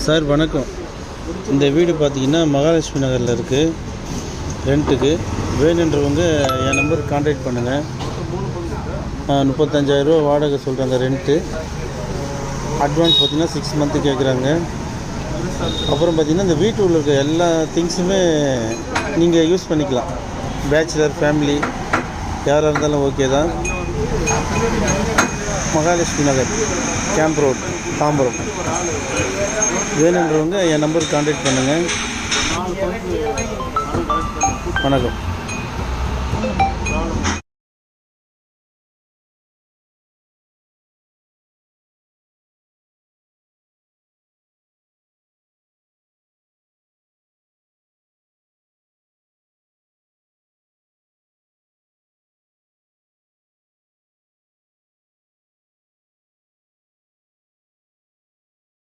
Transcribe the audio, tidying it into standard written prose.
Sir வணக்கம். இந்த வீடு பார்த்தீங்கன்னா மகாலட்சுமி நகரில் இருக்குது. ரெண்ட்டுக்கு வேணுன்றவங்க என் நம்பருக்கு கான்டாக்ட் பண்ணுங்கள். 35,000 ரூபா வாடகை சொல்கிறாங்க ரெண்ட்டு. அட்வான்ஸ் பார்த்திங்கன்னா 6 மந்த்து கேட்குறாங்க. அப்புறம் பார்த்திங்கன்னா இந்த வீட்டு உள்ள இருக்க எல்லா திங்ஸுமே நீங்கள் யூஸ் பண்ணிக்கலாம். பேச்சுலர் ஃபேமிலி யாராக இருந்தாலும் ஓகே தான். மகாலட்சுமி நகர், கேம்ப் ரோட், தாம்பரம். வேணுன்றவங்க என் நம்பருக்கு கான்டாக்ட் பண்ணுங்கள். வணக்கம்.